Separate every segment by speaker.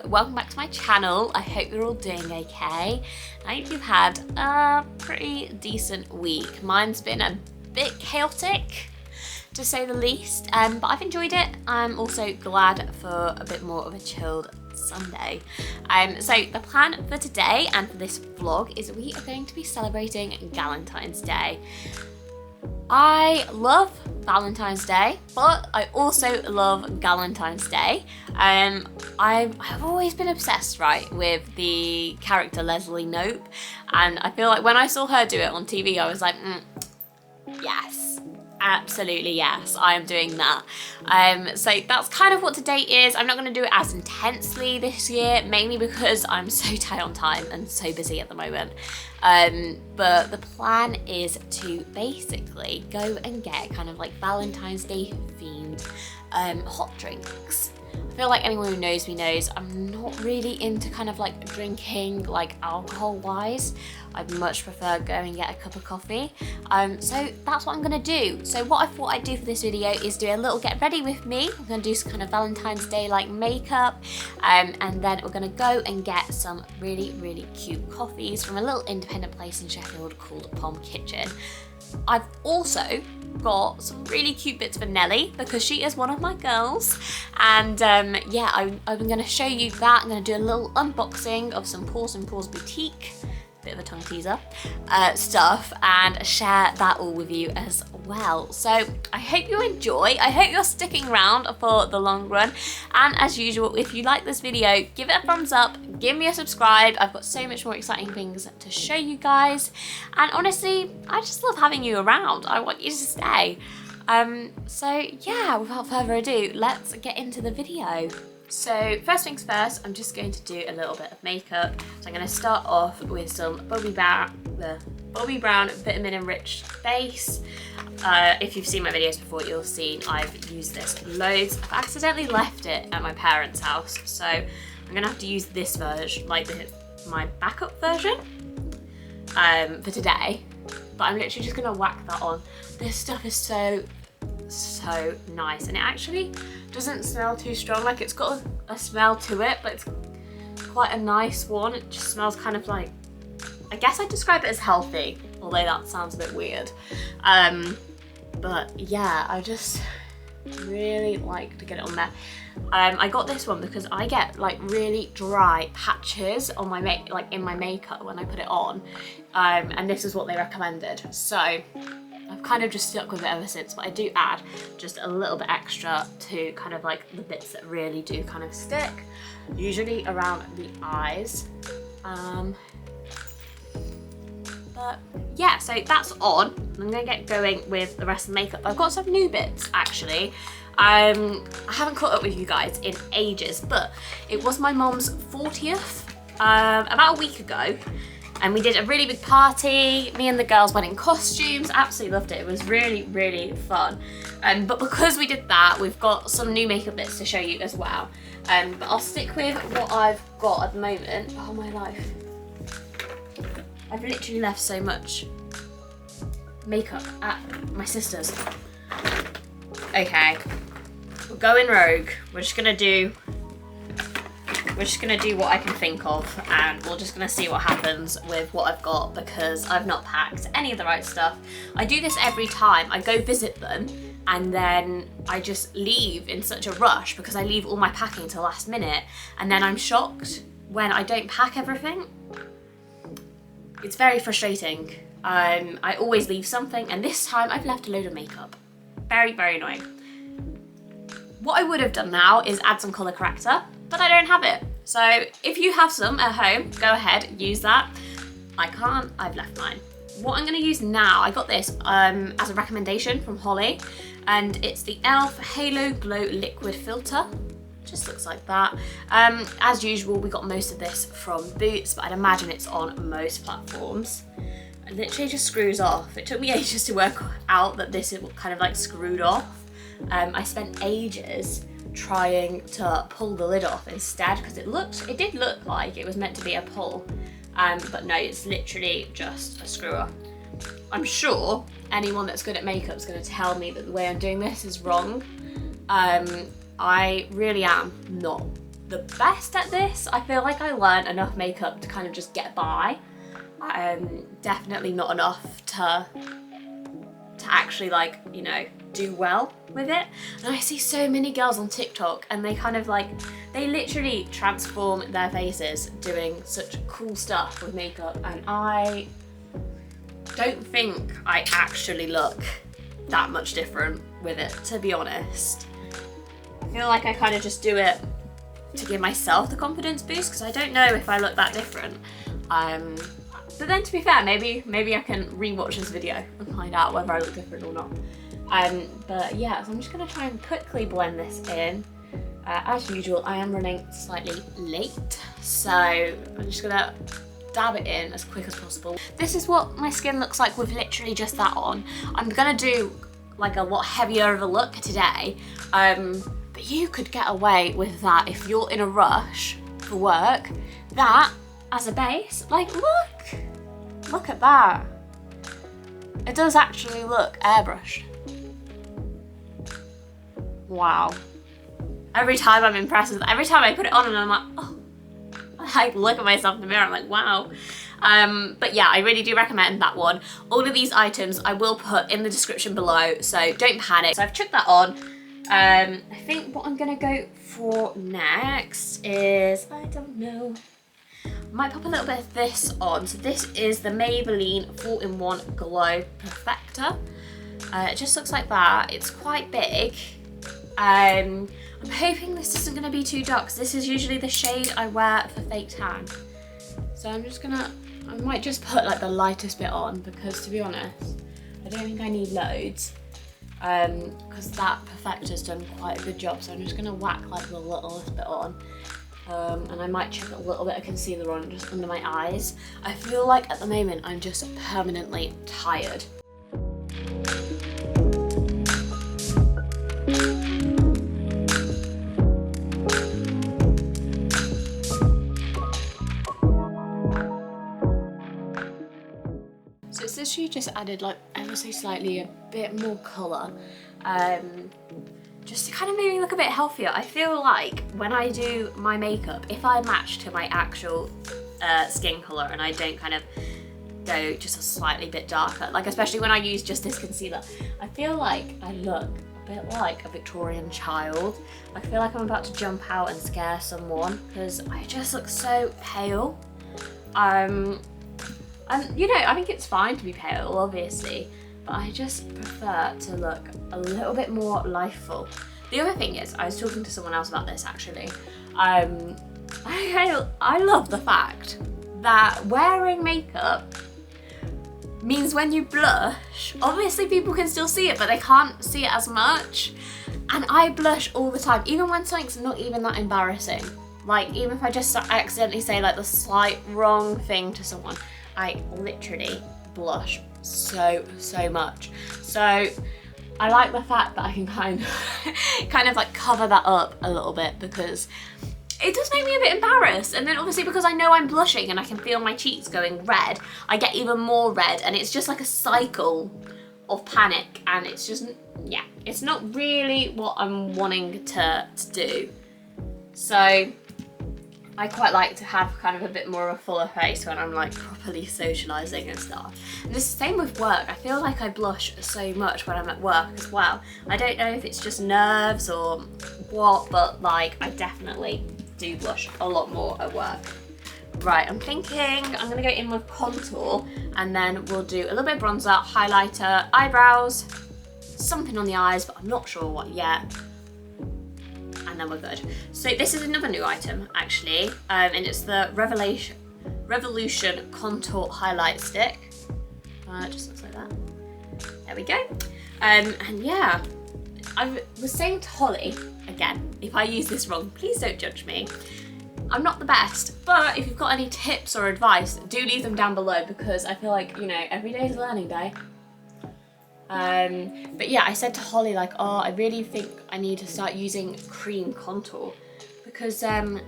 Speaker 1: welcome back to my channel. I hope you're all doing okay. I hope you've had a pretty decent week. Mine's been a bit chaotic, to say the least, but I've enjoyed it. I'm also glad for a bit more of a chilled Sunday. So the plan for today and for this vlog is we are going to be celebrating Galentine's Day. I love Valentine's Day, but I also love Galentine's Day. I've always been obsessed, right, with the character Leslie Knope, and I feel like when I saw her do it on TV, I was like, yes, absolutely yes, I am doing that. So that's kind of what today is. I'm not going to do it as intensely this year, mainly because I'm so tight on time and so busy at the moment. But the plan is to basically go and get kind of like Valentine's Day themed hot drinks. I feel like anyone who knows me knows I'm not really into kind of like drinking like alcohol wise. I'd much prefer going and get a cup of coffee. So that's what I'm gonna do. So what I thought I'd do for this video is do a little get ready with me. I'm gonna do some kind of Valentine's Day like makeup, and then we're gonna go and get some really cute coffees from a little independent place in Sheffield called Pom Kitchen. I've also got some really cute bits for Nelly because she is one of my girls, and yeah, I'm going to show you that. I'm going to do a little unboxing of some Pawsome Paws boutique, bit of a tongue teaser, stuff, and share that all with you as well. So I hope you enjoy. I hope you're sticking around for the long run, and as usual, if you like this video, give it a thumbs up, give me a subscribe. I've got so much more exciting things to show you guys, and honestly, I just love having you around. I want you to stay. So yeah, without further ado, let's get into the video. So first things first, I'm just going to do a little bit of makeup. So I'm going to start off with some Bobbi Brown Vitamin Enriched base. If you've seen my videos before, you'll have seen I've used this loads. I've accidentally left it at my parents' house, so I'm going to have to use this version, like my backup version, for today. But I'm literally just going to whack that on. This stuff is so nice, and it actually doesn't smell too strong. Like, it's got a smell to it, but it's quite a nice one. It just smells kind of like, I guess I'd describe it as healthy, although that sounds a bit weird. But yeah, I just really like to get it on there. I got this one because I get like really dry patches on my in my makeup when I put it on, and this is what they recommended. So I've kind of just stuck with it ever since, but I do add just a little bit extra to kind of like the bits that really do kind of stick, usually around the eyes. But yeah, so that's on. I'm gonna get going with the rest of the makeup. I've got some new bits actually. I haven't caught up with you guys in ages, but it was my mom's 40th about a week ago. And we did a really big party. Me and the girls went in costumes. Absolutely loved it. It was really fun. But because we did that, we've got some new makeup bits to show you as well. But I'll stick with what I've got at the moment. Oh my life. I've literally left so much makeup at my sister's. Okay, we're going rogue. We're just gonna do what I can think of, and we're just gonna see what happens with what I've got, because I've not packed any of the right stuff. I do this every time I go visit them, and then I just leave in such a rush because I leave all my packing to the last minute, and then I'm shocked when I don't pack everything. It's very frustrating. I always leave something, and this time I've left a load of makeup. Very annoying. What I would have done now is add some colour corrector, but I don't have it. So if you have some at home, go ahead, use that. I can't, I've left mine. What I'm gonna use now, I got this as a recommendation from Holly, and it's the e.l.f. Halo Glow Liquid Filter. Just looks like that. As usual, we got most of this from Boots, but I'd imagine it's on most platforms. It literally just screws off. It took me ages to work out that this is kind of like screwed off. I spent ages trying to pull the lid off instead, because it did look like it was meant to be a pull, but no, it's literally just a screw off. I'm sure anyone that's good at makeup is going to tell me that the way I'm doing this is wrong. I really am not the best at this. I feel like I learned enough makeup to kind of just get by. Definitely not enough to actually, like, you know, do well with it. And I see so many girls on TikTok and they kind of like, they literally transform their faces doing such cool stuff with makeup, and I don't think I actually look that much different with it, to be honest. I feel like I kind of just do it to give myself the confidence boost, because I don't know if I look that different. But then, to be fair, maybe I can rewatch this video and find out whether I look different or not. But yeah, so I'm just gonna try and quickly blend this in. As usual, I am running slightly late, so I'm just gonna dab it in as quick as possible. This is what my skin looks like with literally just that on. I'm gonna do like a lot heavier of a look today, but you could get away with that if you're in a rush for work. That as a base, like look at that. It does actually look airbrushed. Wow. Every time I'm impressed with it. Every time I put it on and I'm like, oh, I look at myself in the mirror, I'm like, wow. But yeah, I really do recommend that one. All of these items I will put in the description below, so don't panic. So I've chucked that on. I think what I'm gonna go for next is, I don't know, I might pop a little bit of this on. So this is the Maybelline 4-in-1 Glow Perfector. It just looks like that. It's quite big. I'm hoping this isn't going to be too dark, because this is usually the shade I wear for fake tan. So I'm just gonna, I might just put like the lightest bit on, because to be honest, I don't think I need loads, because that Perfector's done quite a good job. So I'm just gonna whack like the littlest bit on, and I might chuck a little bit of concealer on just under my eyes. I feel like at the moment I'm just permanently tired. So it's literally just added like ever so slightly a bit more colour, just to kind of make me look a bit healthier. I feel like when I do my makeup, if I match to my actual skin colour and I don't kind of go just a slightly bit darker, like especially when I use just this concealer, I feel like I look a bit like a Victorian child. I feel like I'm about to jump out and scare someone, because I just look so pale. And you know, I think it's fine to be pale, obviously, but I just prefer to look a little bit more lifeful. The other thing is, I was talking to someone else about this actually. I love the fact that wearing makeup means when you blush, obviously people can still see it, but they can't see it as much. And I blush all the time, even when something's not even that embarrassing. Like, even if I just accidentally say like the slight wrong thing to someone, I literally blush so much. So I like the fact that I can kind of like cover that up a little bit, because it does make me a bit embarrassed. And then obviously because I know I'm blushing and I can feel my cheeks going red, I get even more red, and it's just like a cycle of panic, and it's just, yeah, it's not really what I'm wanting to do. So I quite like to have kind of a bit more of a fuller face when I'm like properly socialising and stuff. And it's the same with work. I feel like I blush so much when I'm at work as well. I don't know if it's just nerves or what, but like I definitely do blush a lot more at work. Right, I'm thinking I'm gonna go in with contour, and then we'll do a little bit of bronzer, highlighter, eyebrows, something on the eyes, but I'm not sure what yet. And then we're good. So this is another new item actually, and it's the Revolution Contour Highlight Stick. It just looks like that. There we go. And yeah, I was saying to Holly, again, if I use this wrong, please don't judge me. I'm not the best, but if you've got any tips or advice, do leave them down below, because I feel like, you know, every day is a learning day. But yeah, I said to Holly like, oh, I really think I need to start using cream contour, because I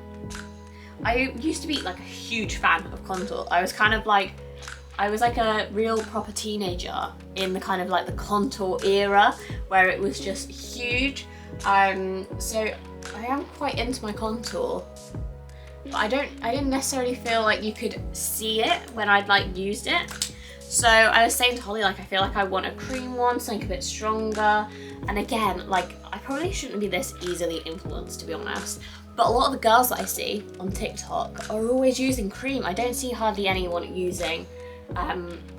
Speaker 1: used to be like a huge fan of contour. I was like a real proper teenager in the kind of like the contour era, where it was just huge. So I am quite into my contour, but I didn't necessarily feel like you could see it when I'd like used it. So I was saying to Holly, like, I feel like I want a cream one, something a bit stronger. And again, like, I probably shouldn't be this easily influenced, to be honest. But a lot of the girls that I see on TikTok are always using cream. I don't see hardly anyone using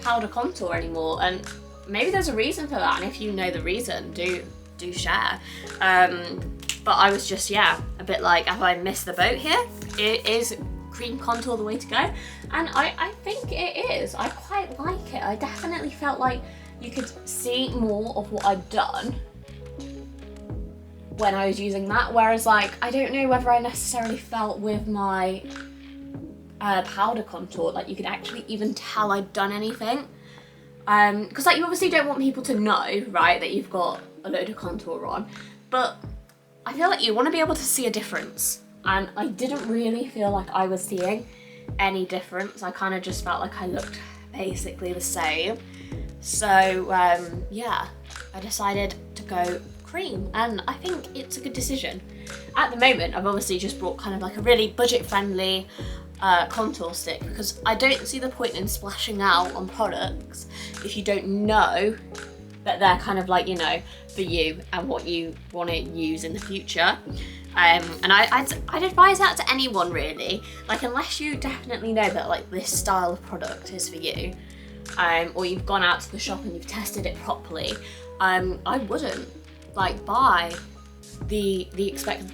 Speaker 1: powder contour anymore. And maybe there's a reason for that. And if you know the reason, do share. But I was just, yeah, a bit like, have I missed the boat here? It is cream contour the way to go? And I think it is. I quite like it. I definitely felt like you could see more of what I'd done when I was using that, whereas like I don't know whether I necessarily felt with my powder contour like you could actually even tell I'd done anything, because like you obviously don't want people to know, right, that you've got a load of contour on, but I feel like you want to be able to see a difference, and I didn't really feel like I was seeing any difference. I kind of just felt like I looked basically the same. So yeah, I decided to go cream, and I think it's a good decision. At the moment, I've obviously just brought kind of like a really budget-friendly contour stick, because I don't see the point in splashing out on products if you don't know that they're kind of like, you know, for you and what you want to use in the future. And I'd advise that to anyone really, like unless you definitely know that like this style of product is for you, or you've gone out to the shop and you've tested it properly, I wouldn't like buy the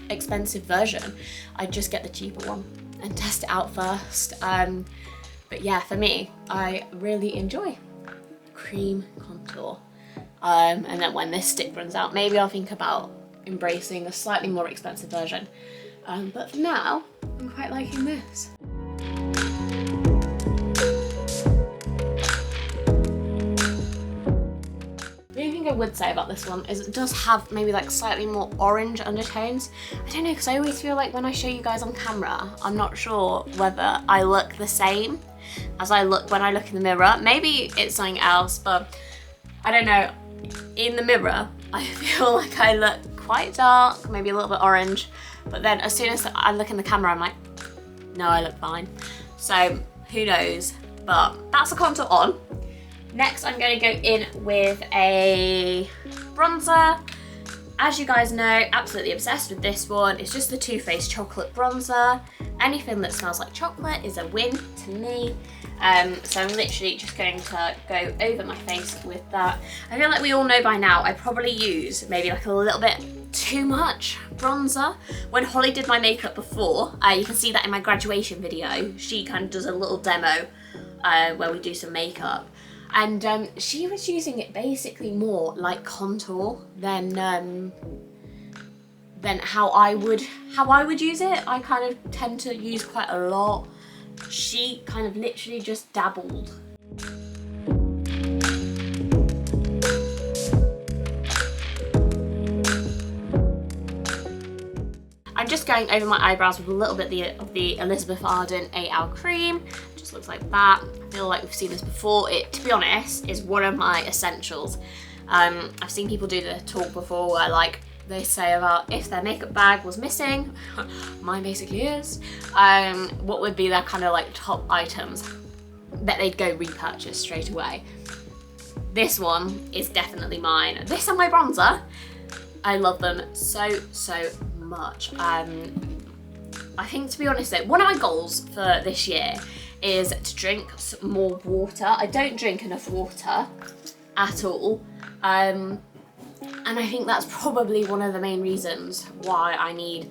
Speaker 1: expensive version. I'd just get the cheaper one and test it out first. But yeah, for me, I really enjoy cream contour. And then when this stick runs out, maybe I'll think about embracing a slightly more expensive version. But for now, I'm quite liking this. The only thing I would say about this one is it does have maybe like slightly more orange undertones. I don't know, because I always feel like when I show you guys on camera, I'm not sure whether I look the same as I look when I look in the mirror. Maybe it's something else, but I don't know. In the mirror, I feel like I look quite dark, maybe a little bit orange, but then as soon as I look in the camera, I'm like, no, I look fine. So who knows, but that's the contour on. Next, I'm going to go in with a bronzer. As you guys know, absolutely obsessed with this one. It's just the Too Faced chocolate bronzer. Anything that smells like chocolate is a win to me. So I'm literally just going to go over my face with that. I feel like we all know by now, I probably use maybe like a little bit too much bronzer. When Holly did my makeup before, you can see that in my graduation video. She kind of does a little demo where we do some makeup. And she was using it basically more like contour than how I would use it. I kind of tend to use quite a lot. She kind of literally just dabbled. I'm just going over my eyebrows with a little bit of the Elizabeth Arden 8-Hour Cream. Just looks like that. I feel like we've seen this before. It, to be honest, is one of my essentials. I've seen people do the talk before where like they say about if their makeup bag was missing, mine basically is, what would be their kind of like top items that they'd go repurchase straight away. This one is definitely mine. This and my bronzer, I love them so much. I think, to be honest though, one of my goals for this year is to drink more water. I don't drink enough water at all. And I think that's probably one of the main reasons why I need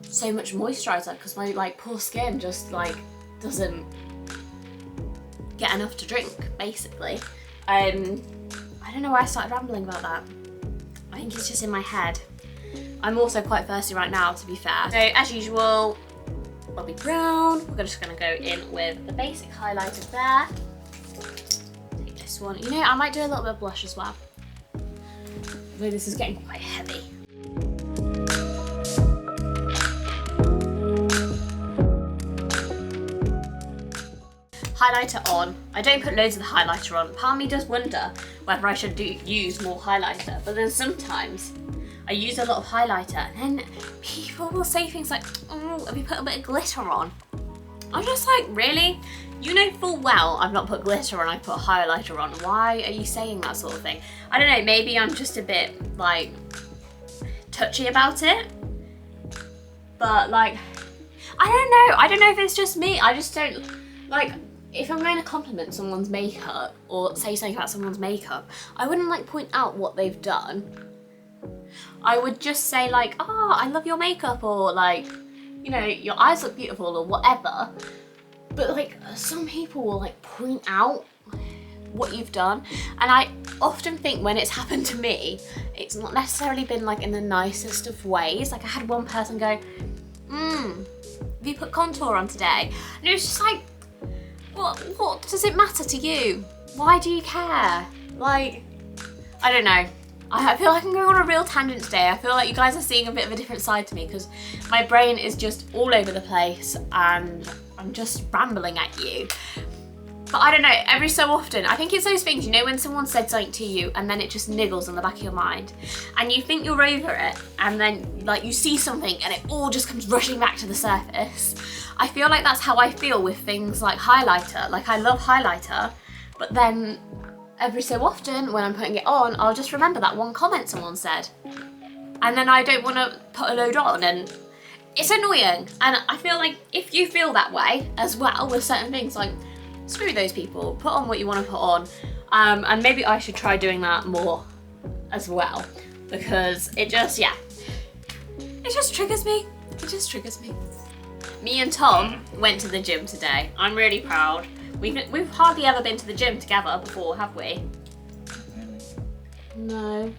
Speaker 1: so much moisturizer, because my like poor skin just like doesn't get enough to drink, basically. I don't know why I started rambling about that. I think it's just in my head. I'm also quite thirsty right now, to be fair. So as usual, Bobby Brown. We're just gonna go in with the basic highlighter there. Take this one. You know, I might do a little bit of blush as well. Although this is getting quite heavy. Highlighter on. I don't put loads of the highlighter on. Part of me does wonder whether I should use more highlighter, but then sometimes I use a lot of highlighter, and then people will say things like, oh, have you put a bit of glitter on? I'm just like, really? You know full well I've not put glitter on, I put highlighter on. Why are you saying that sort of thing? I don't know, maybe I'm just a bit like touchy about it. But like, I don't know if it's just me. I just don't, like, if I'm going to compliment someone's makeup or say something about someone's makeup, I wouldn't like point out what they've done. I would just say like, oh, I love your makeup, or like, you know, your eyes look beautiful, or whatever. But like, some people will like point out what you've done, and I often think when it's happened to me, it's not necessarily been like in the nicest of ways. Like I had one person go, have you put contour on today? And it was just like, what does it matter to you? Why do you care? Like, I don't know. I feel like I'm going on a real tangent today. I feel like you guys are seeing a bit of a different side to me because my brain is just all over the place and I'm just rambling at you. But I don't know, every so often, I think it's those things, you know, when someone said something to you and then it just niggles in the back of your mind and you think you're over it and then like you see something and it all just comes rushing back to the surface. I feel like that's how I feel with things like highlighter. Like I love highlighter, but then every so often when I'm putting it on, I'll just remember that one comment someone said. And then I don't want to put a load on, and it's annoying. And I feel like if you feel that way as well with certain things, like, screw those people, put on what you want to put on. And maybe I should try doing that more as well, because it just, yeah, it just triggers me. It just triggers me. Me and Tom went to the gym today. I'm really proud. We've hardly ever been to the gym together before, have we? No.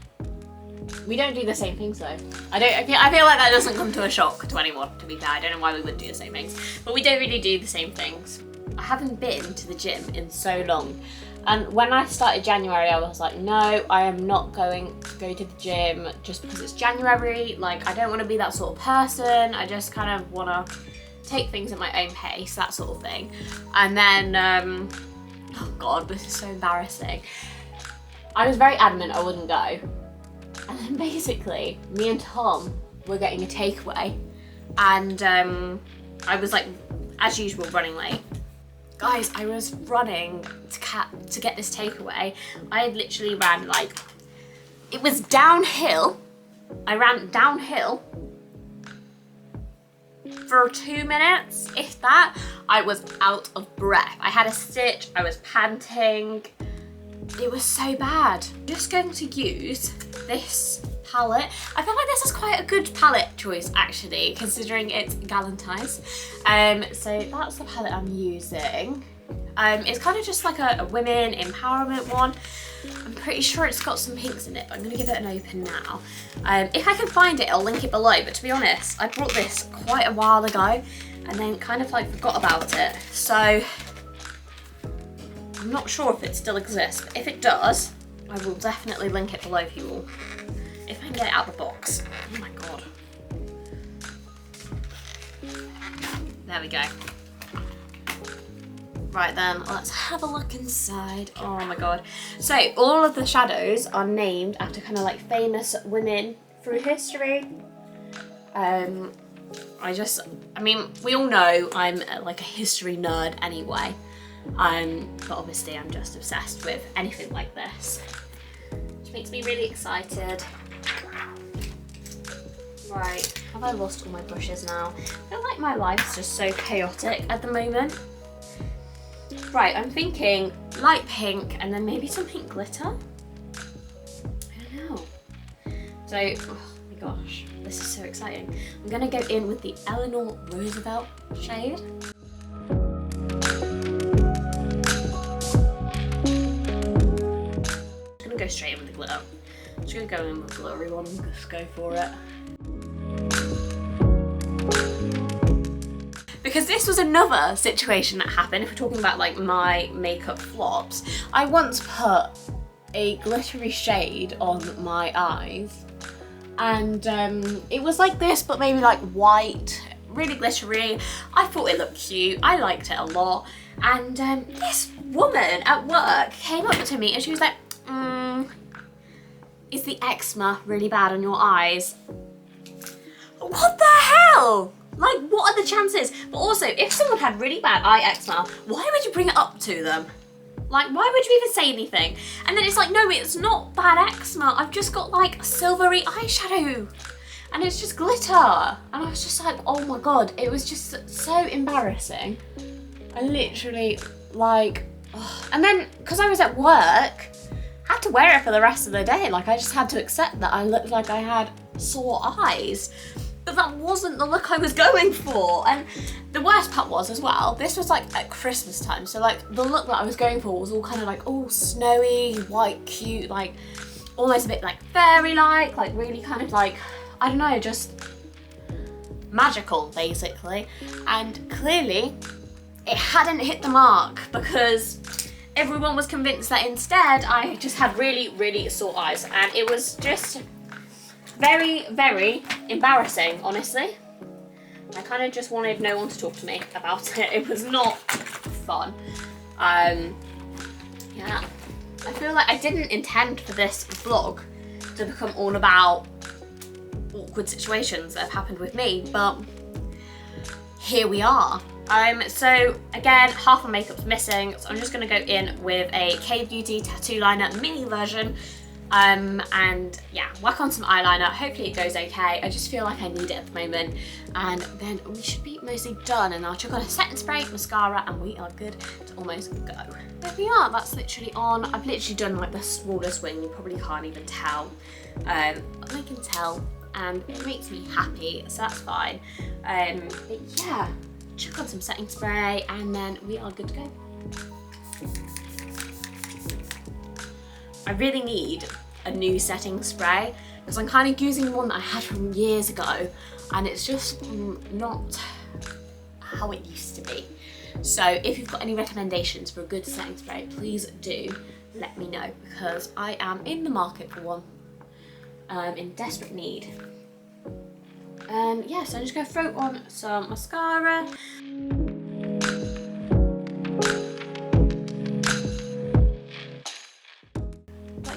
Speaker 1: We don't do the same things though. I feel like that doesn't come to a shock to anyone, to be fair. I don't know why we would do the same things, but we don't really do the same things. I haven't been to the gym in so long. And when I started January, I was like, no, I am not going to go to the gym just because it's January. Like, I don't want to be that sort of person. I just kind of want to take things at my own pace, that sort of thing. And then, oh God, this is so embarrassing. I was very adamant I wouldn't go. And then basically, me and Tom were getting a takeaway. And I was like, as usual, running late. Guys, I was running to get this takeaway. I had literally ran like, it was downhill. I ran downhill for 2 minutes, if that. I was out of breath. I had a stitch, I was panting. It was so bad. I'm just going to use this palette. I feel like this is quite a good palette choice actually, considering it's Galentines. So that's the palette I'm using. It's kind of just like a women empowerment one. I'm pretty sure it's got some pinks in it, but I'm gonna give it an open now. If I can find it, I'll link it below, but to be honest, I bought this quite a while ago and then kind of like forgot about it. So I'm not sure if it still exists, but if it does, I will definitely link it below for you all. If I can get it out of the box. Oh my God. There we go. Right then, let's have a look inside. Oh my God. So all of the shadows are named after kind of like famous women through history. I mean, we all know I'm like a history nerd anyway. But obviously I'm just obsessed with anything like this, which makes me really excited. Right, have I lost all my brushes now? I feel like my life's just so chaotic at the moment. Right, I'm thinking light pink and then maybe some pink glitter. I don't know. So, oh my gosh, this is so exciting. I'm gonna go in with the Eleanor Roosevelt shade. I'm gonna go straight in with the glitter. I'm just gonna go in with the glittery one and just go for it. Because this was another situation that happened, if we're talking about like my makeup flops. I once put a glittery shade on my eyes and it was like this, but maybe like white, really glittery. I thought it looked cute, I liked it a lot. And this woman at work came up to me and she was like, Is the eczema really bad on your eyes? What the hell? Like, what are the chances? But also, if someone had really bad eye eczema, why would you bring it up to them? Like, why would you even say anything? And then it's like, no, it's not bad eczema. I've just got like silvery eyeshadow and it's just glitter. And I was just like, oh my God, it was just so embarrassing. I literally like, ugh. And then, because I was at work, I had to wear it for the rest of the day. Like, I just had to accept that I looked like I had sore eyes. But that wasn't the look I was going for. And the worst part was as well, this was like at Christmas time. So like the look that I was going for was all kind of like all snowy, white, cute, like almost a bit like fairy-like, like really kind of like, I don't know, just magical basically. And clearly it hadn't hit the mark because everyone was convinced that instead I just had really, really sore eyes. And it was just very, very embarrassing, honestly. I kind of just wanted no one to talk to me about it. It was not fun. Yeah. I feel like I didn't intend for this vlog to become all about awkward situations that have happened with me, but here we are. So again, half my makeup's missing, so I'm just gonna go in with a K-Beauty tattoo liner mini version. And yeah, work on some eyeliner. Hopefully it goes okay. I just feel like I need it at the moment. And then we should be mostly done, and I'll chuck on a setting spray, mascara, and we are good to almost go. There we are, that's literally on. I've literally done like the smallest wing, you probably can't even tell. I can tell, and it makes me happy, so that's fine. But yeah, chuck on some setting spray, and then we are good to go. I really need a new setting spray because I'm kind of using one that I had from years ago and it's just not how it used to be. So if you've got any recommendations for a good setting spray, please do let me know because I am in the market for one, in desperate need. Yeah, so I'm just going to throw on some mascara.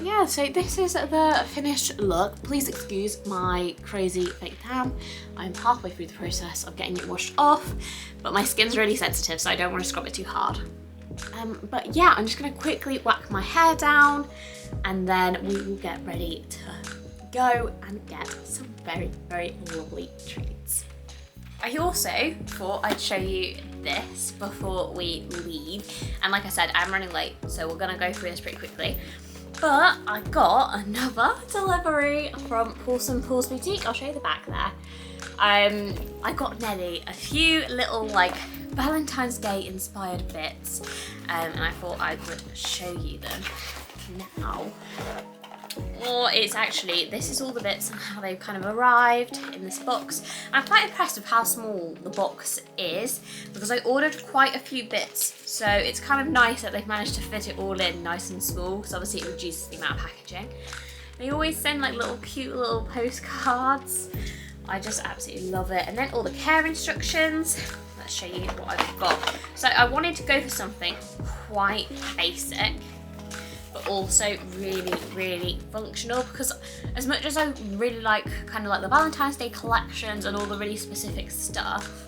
Speaker 1: Yeah, so this is the finished look. Please excuse my crazy fake tan. I'm halfway through the process of getting it washed off, but my skin's really sensitive, so I don't want to scrub it too hard. But yeah, I'm just gonna quickly whack my hair down and then we will get ready to go and get some very, very lovely treats. I also thought I'd show you this before we leave. And like I said, I'm running late, so we're gonna go through this pretty quickly. But I got another delivery from Pawsome Paws boutique. I'll show you the back there. I got Nelly a few little like Valentine's Day inspired bits, and I thought I would show you them now. Or it's actually, this is all the bits and how they've kind of arrived in this box. I'm quite impressed with how small the box is because I ordered quite a few bits, so it's kind of nice that they've managed to fit it all in nice and small because obviously it reduces the amount of packaging. They always send like little cute little postcards. I just absolutely love it. And then all the care instructions. Let's show you what I've got. So I wanted to go for something quite basic, but also really, really functional because as much as I really like kind of like the Valentine's Day collections and all the really specific stuff,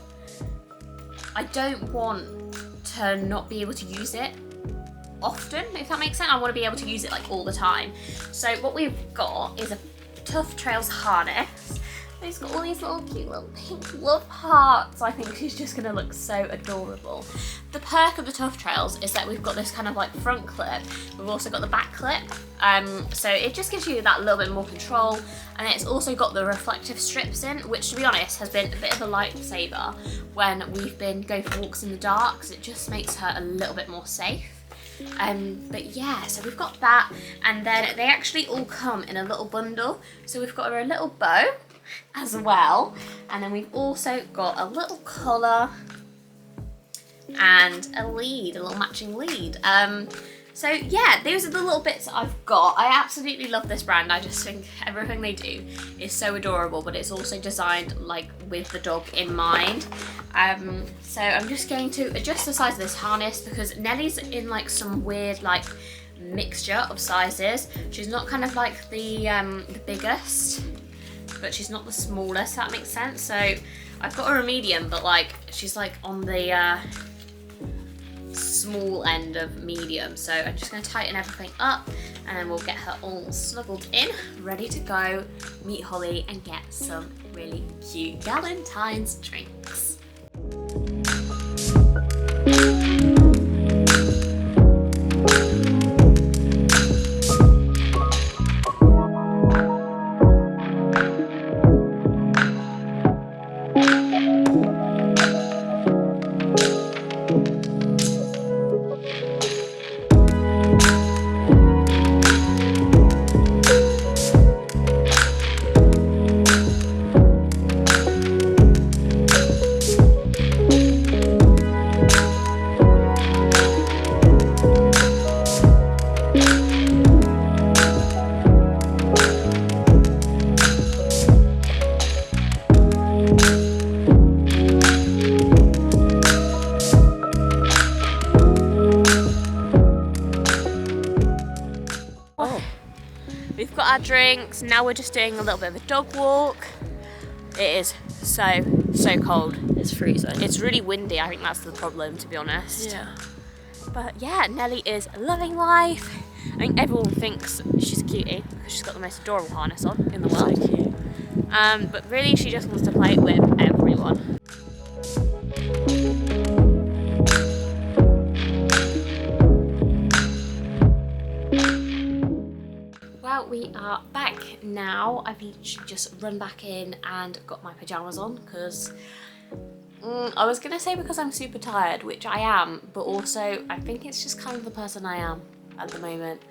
Speaker 1: I don't want to not be able to use it often, if that makes sense. I want to be able to use it like all the time. So what we've got is a Tough Trails harness. He's got all these little cute little pink love hearts. I think she's just gonna look so adorable. The perk of the Tough Trails is that we've got this kind of like front clip. We've also got the back clip. So it just gives you that little bit more control. And it's also got the reflective strips in, which to be honest has been a bit of a lifesaver when we've been going for walks in the dark, because it just makes her a little bit more safe. But yeah, so we've got that, and then they actually all come in a little bundle. So we've got her a little bow as well, and then we've also got a little collar and a lead, a little matching lead. So yeah, those are the little bits that I've got. I absolutely love this brand. I just think everything they do is so adorable, but it's also designed like with the dog in mind. So I'm just going to adjust the size of this harness because Nelly's in like some weird like mixture of sizes. She's not kind of like the biggest, but she's not the smallest, if that makes sense. So I've got her a medium, but like she's like on the small end of medium. So I'm just going to tighten everything up, and then we'll get her all snuggled in, ready to go meet Holly and get some really cute Galentines drinks. We've got our drinks, now we're just doing a little bit of a dog walk. It is so cold.
Speaker 2: It's freezing.
Speaker 1: It's really windy, I think that's the problem, to be honest.
Speaker 2: Yeah.
Speaker 1: But yeah, Nelly is loving life. I think everyone thinks she's a cutie because she's got the most adorable harness on in the world.
Speaker 2: So cute.
Speaker 1: But really she just wants to play with everyone. Well, we are back now. I've literally just run back in and got my pyjamas on because I was gonna say because I'm super tired, which I am, but also I think it's just kind of the person I am at the moment.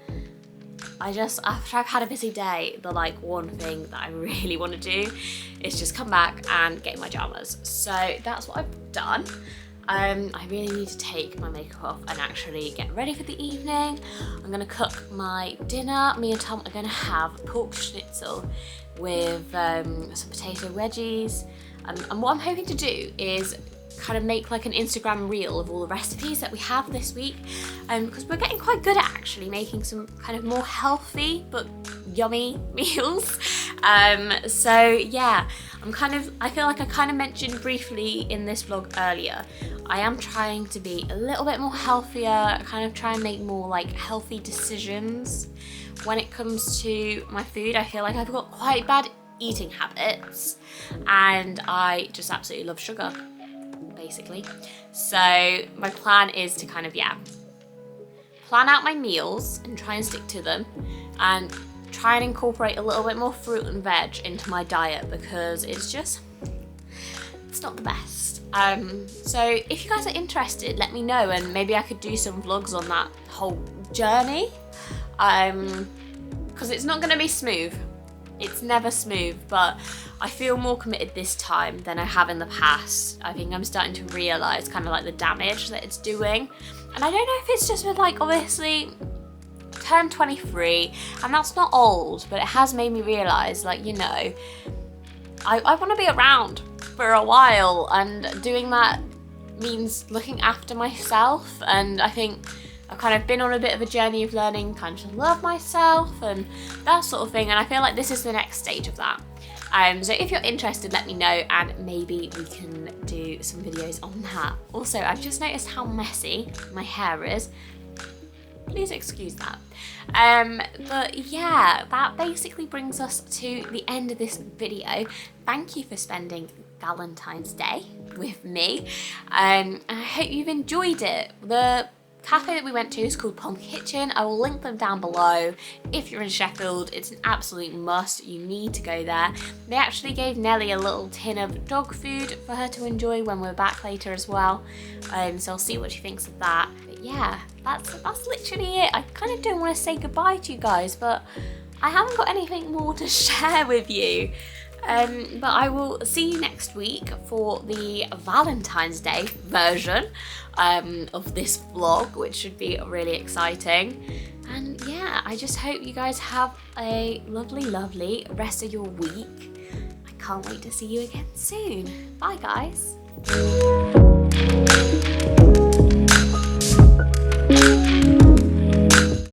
Speaker 1: After I've had a busy day, the like one thing that I really want to do is just come back and get in my pajamas. So that's what I've done. I really need to take my makeup off and actually get ready for the evening. I'm gonna cook my dinner. Me and Tom are gonna have pork schnitzel with some potato wedgies. And what I'm hoping to do is kind of make like an Instagram reel of all the recipes that we have this week, because we're getting quite good at actually making some kind of more healthy but yummy meals. So yeah, I feel like I kind of mentioned briefly in this vlog earlier, I am trying to be a little bit more healthier, kind of try and make more like healthy decisions when it comes to my food. I feel like I've got quite bad eating habits and I just absolutely love sugar, basically. So my plan is to kind of, plan out my meals and try and stick to them and try and incorporate a little bit more fruit and veg into my diet because it's not the best. So if you guys are interested, let me know and maybe I could do some vlogs on that whole journey, because it's not going to be smooth. It's never smooth, but I feel more committed this time than I have in the past. I think I'm starting to realise kind of like the damage that it's doing. And I don't know if it's just with like, obviously, turned 23, and that's not old, but it has made me realise, like, you know, I want to be around for a while, and doing that means looking after myself, and I think I've kind of been on a bit of a journey of learning kind of to love myself and that sort of thing, and I feel like this is the next stage of that. So if you're interested, let me know and maybe we can do some videos on that. Also, I've just noticed how messy my hair is. Please excuse that. But yeah, that basically brings us to the end of this video. Thank you for spending Valentine's Day with me. And I hope you've enjoyed it. The cafe that we went to is called Pom Kitchen. I will link them down below. If you're in Sheffield, it's an absolute must. You need to go there. They actually gave Nelly a little tin of dog food for her to enjoy when we're back later as well. So I'll see what she thinks of that. But yeah, that's literally it. I kind of don't want to say goodbye to you guys, but I haven't got anything more to share with you. But I will see you next week for the Valentine's Day version of this vlog, which should be really exciting. And yeah, I just hope you guys have a lovely, lovely rest of your week. I can't wait to see you again soon. Bye, guys.